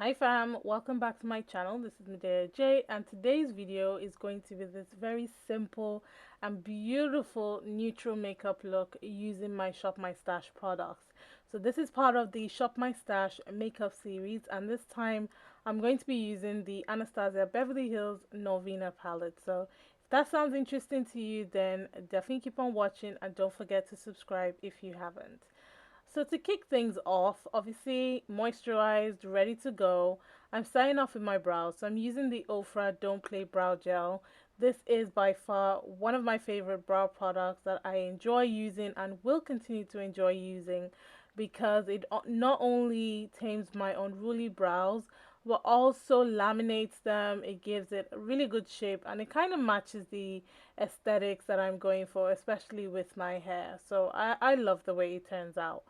Hi fam, welcome back to my channel. This is Medea J, and today's video is going to be this very simple and beautiful neutral makeup look using my Shop My Stash products. So this is part of the Shop My Stash makeup series, and this time I'm going to be using the Anastasia Beverly Hills Norvina palette. So if that sounds interesting to you, then definitely keep on watching and don't forget to subscribe if you haven't. So to kick things off, obviously moisturized, ready to go. I'm starting off with my brows. So I'm using the Ofra Don't Play Brow Gel. This is by far one of my favorite brow products that I enjoy using and will continue to enjoy using because it not only tames my unruly brows but also laminates them. It gives it a really good shape and it kind of matches the aesthetics that I'm going for, especially with my hair. So I love the way it turns out.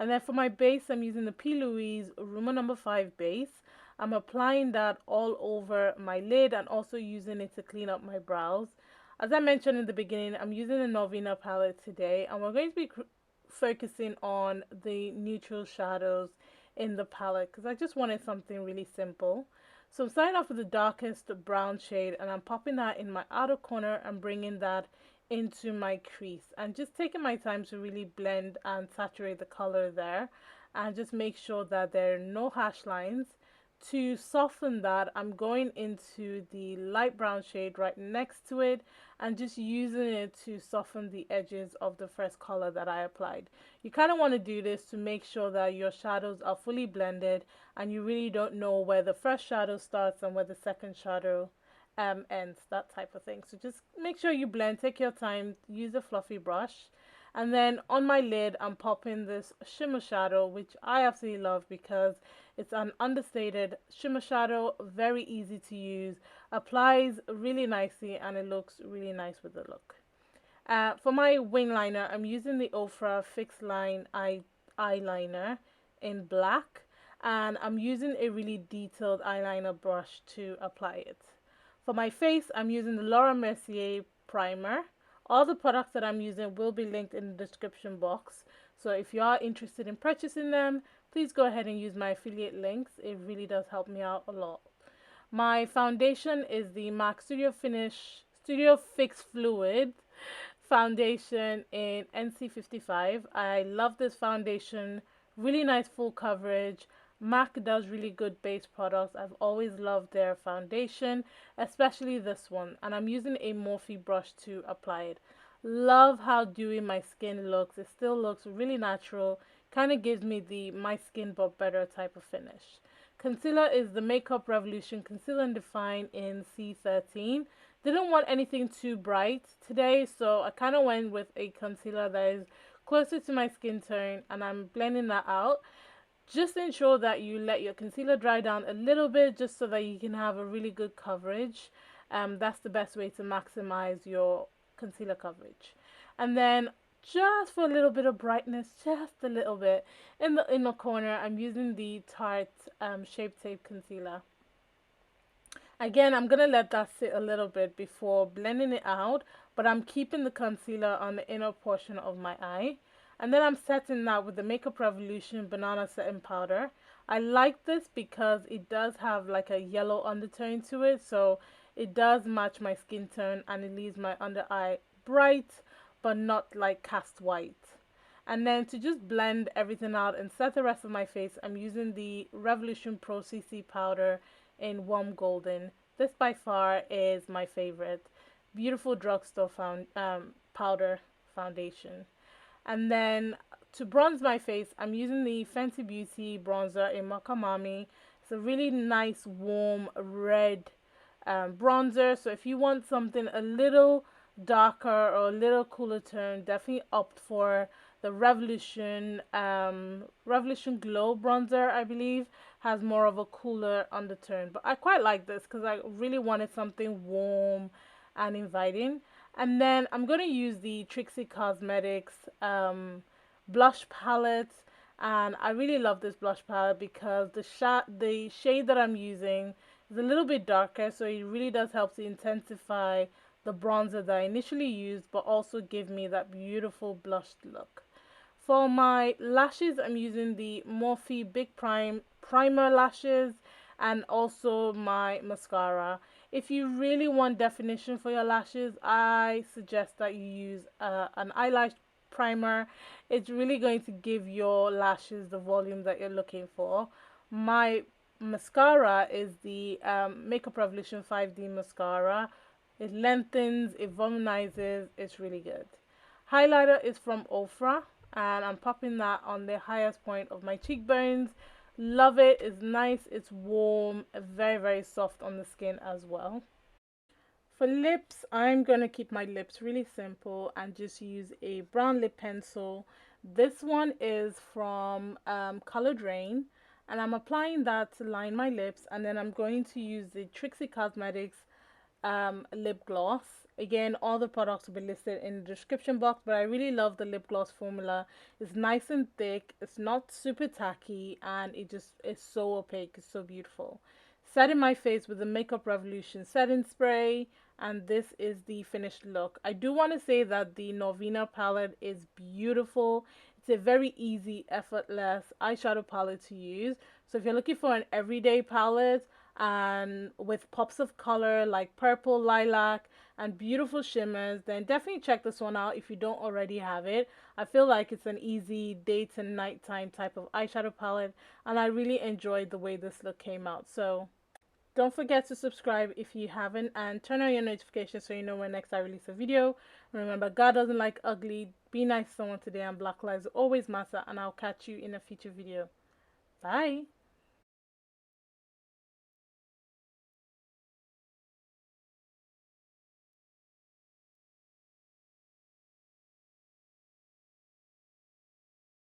And then for my base, I'm using the Plouise Rumour number 5 base. I'm applying that all over my lid and also using it to clean up my brows. As I mentioned in the beginning, I'm using the Norvina palette today, and we're going to be focusing on the neutral shadows in the palette because I just wanted something really simple. So I'm starting off with the darkest brown shade, and I'm popping that in my outer corner and bringing that into my crease and just taking my time to really blend and saturate the color there and just make sure that there are no harsh lines. To soften that, I'm going into the light brown shade right next to it and just using it to soften the edges of the first color that I applied. You kind of want to do this to make sure that your shadows are fully blended and you really don't know where the first shadow starts and where the second shadow ends, that type of thing. So just make sure you blend, take your time, use a fluffy brush. And then on my lid, I'm popping this shimmer shadow, which I absolutely love because it's an understated shimmer shadow, very easy to use, applies really nicely, and it looks really nice with the look. For my wing liner, I'm using the Ofra Fixed Line Eyeliner in black, and I'm using a really detailed eyeliner brush to apply it. For my face, I'm using the Laura Mercier primer. All the products that I'm using will be linked in the description box. So if you are interested in purchasing them, please go ahead and use my affiliate links. It really does help me out a lot. My foundation is the MAC Studio Fix Fluid foundation in NC55. I love this foundation. Really nice full coverage. MAC does really good base products. I've always loved their foundation, especially this one. And I'm using a Morphe brush to apply it. Love how dewy my skin looks. It still looks really natural. Kind of gives me the my skin but better type of finish. Concealer is the Makeup Revolution Conceal and Define in C13. Didn't want anything too bright today, so I kind of went with a concealer that is closer to my skin tone, and I'm blending that out. Just ensure that you let your concealer dry down a little bit just so that you can have a really good coverage. That's the best way to maximize your concealer coverage. And then just for a little bit of brightness, just a little bit, in the inner corner, I'm using the Tarte Shape Tape Concealer. Again, I'm going to let that sit a little bit before blending it out, but I'm keeping the concealer on the inner portion of my eye. And then I'm setting that with the Makeup Revolution Banana Setting Powder. I like this because it does have like a yellow undertone to it, so it does match my skin tone and it leaves my under eye bright, but not like cast white. And then to just blend everything out and set the rest of my face, I'm using the Revolution Pro CC powder in Warm Golden. This by far is my favorite. Beautiful drugstore powder foundation. And then to bronze my face, I'm using the Fenty Beauty bronzer in Makamami. It's a really nice warm red bronzer. So if you want something a little darker or a little cooler tone, definitely opt for the Revolution Glow bronzer. I believe has more of a cooler undertone, but I quite like this because I really wanted something warm and inviting. And then I'm going to use the Trixie Cosmetics blush palette, and I really love this blush palette because the shade that I'm using is a little bit darker, so it really does help to intensify the bronzer that I initially used, but also give me that beautiful blushed look. For my lashes, I'm using the Morphe Big Primer lashes. and also my mascara. If you really want definition for your lashes, I suggest that you use an eyelash primer. It's really going to give your lashes the volume that you're looking for. My mascara is the Makeup Revolution 5D mascara. It lengthens, it volumizes, it's really good. Highlighter is from Ofra, and I'm popping that on the highest point of my cheekbones. Love it. It's nice, it's warm, very, very soft on the skin as well. For lips, I'm going to keep my lips really simple and just use a brown lip pencil. This one is from Colored Rain, and I'm applying that to line my lips, and then I'm going to use the Trixie Cosmetics lip gloss. Again, all the products will be listed in the description box, but I really love the lip gloss formula. It's nice and thick, it's not super tacky, and it just is so opaque. It's so beautiful. Setting my face with the Makeup Revolution setting spray, and this is the finished look. I do want to say that the Norvina palette is beautiful. It's a very easy, effortless eyeshadow palette to use. So if you're looking for an everyday palette and with pops of color like purple, lilac, and beautiful shimmers, then definitely check this one out if you don't already have it. I feel like it's an easy day to nighttime type of eyeshadow palette, and I really enjoyed the way this look came out. So don't forget to subscribe if you haven't, and turn on your notifications so you know when next I release a video. Remember, God doesn't like ugly. Be nice to someone today, and Black lives always matter, and I'll catch you in a future video. Bye.